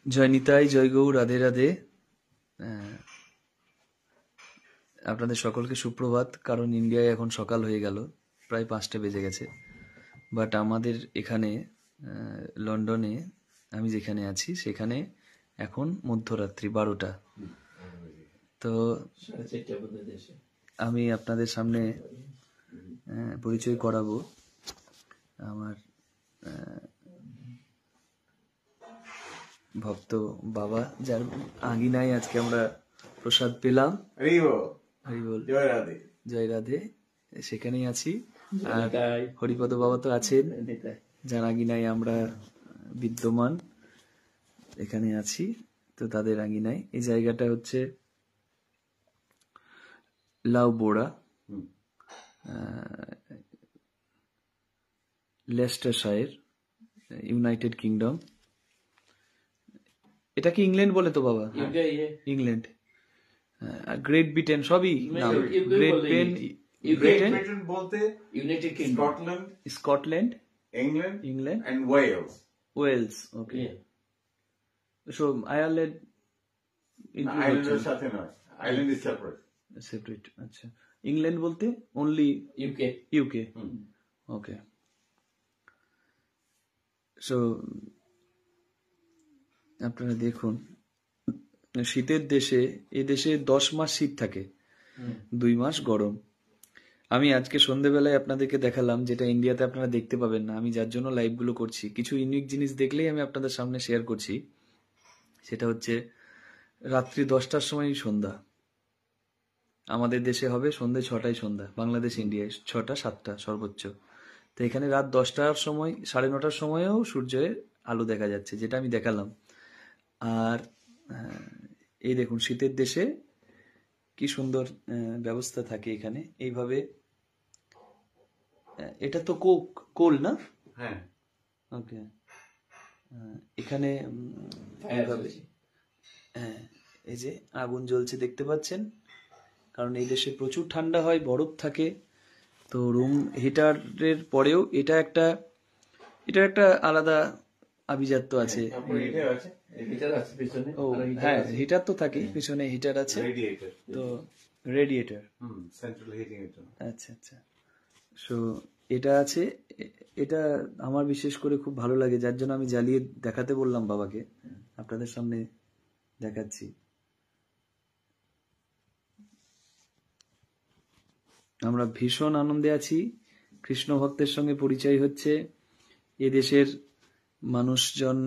জয় নিতাই, জয় গৌ, রাধে রাধে। আপনাদের সকলকে সুপ্রভাত। কারণ ইন্ডিয়ায় এখন সকাল হয়ে গেল, প্রায় 5টা বেজে গেছে। বাট আমাদের এখানে লন্ডনে, আমি যেখানে আছি সেখানে এখন মধ্যরাত্রি 12টা। তো আমি আপনাদের সামনে পরিচয় করাবো আমার ভক্ত বাবা, যার আঙিনায় আজকে আমরা প্রসাদ পেলাম। হরিবল, জয় রাধে। সেখানেই আছি। আর হরিপদ বাবা তো আছেন, যার আঙিনায় আমরা বিদ্যমান। এখানে আছি তো তাদের আঙিনায়। এই জায়গাটা হচ্ছে লাউবোড়া, লেস্টারশায়ার, ইউনাইটেড কিংডম। এটা কি ইংল্যান্ড বলে তো বাবা? ইংল্যান্ড, গ্রেট ব্রিটেন সবই নাম। গ্রেট ব্রিটেন, ব্রিটেন বলতে United Kingdom, Scotland, England and Wales. Wales. Okay, so Ireland আয়ারল্যান্ডের সাথে নয়, আয়ারল্যান্ড ইজ সেপারেট। আচ্ছা, ইংল্যান্ড বলতে only UK. UK, okay. So আপনারা দেখুন, শীতের দেশে, এই দেশে 10 মাস শীত থাকে, 2 মাস গরম। আমি আজকে সন্ধ্যেবেলায় আপনাদেরকে দেখালাম, যেটা ইন্ডিয়াতে আপনারা দেখতে পাবেন না। আমি যার জন্য লাইভগুলো করছি, কিছু ইউনিক জিনিস দেখলেই আমি আপনাদের সামনে শেয়ার করছি। সেটা হচ্ছে রাত্রি 10টার সময় সন্ধ্যা। আমাদের দেশে হবে সন্ধ্যে 6টায় সন্ধ্যা, বাংলাদেশ ইন্ডিয়ায় 6টা 7টা সর্বোচ্চ। তো এখানে রাত 10টার সময়, 9:30টার সময়ও সূর্যের আলো দেখা যাচ্ছে, যেটা আমি দেখালাম। আর এই দেখুন, শীতের দেশে কি সুন্দর ব্যবস্থা থাকে এখানে। এইভাবে, এটা তো কোল না? হ্যাঁ, ওকে। এখানে এইভাবে, হ্যাঁ, এই যে আগুন জ্বলছে দেখতে পাচ্ছেন। কারণ এই দেশে প্রচুর ঠান্ডা হয়, বরফ থাকে। তো রুম হিটারের পরেও এটা একটা আলাদা আভিজাত্য আছে। ও হ্যাঁ, হিটার তো থাকে, পিছনে হিটার আছে, তো রেডিয়েটর, সেন্ট্রাল হিটিং এর জন্য। আচ্ছা আচ্ছা। সো এটা আছে। এটা আমার বিশেষ করে খুব ভালো লাগে, যার জন্য আমি জ্বালিয়ে দেখাতে বললাম বাবাকে। আপনাদের সামনে দেখাচ্ছি। আমরা ভীষণ আনন্দে আছি। কৃষ্ণ ভক্তের সঙ্গে পরিচয় হচ্ছে। এদেশের মানুষজন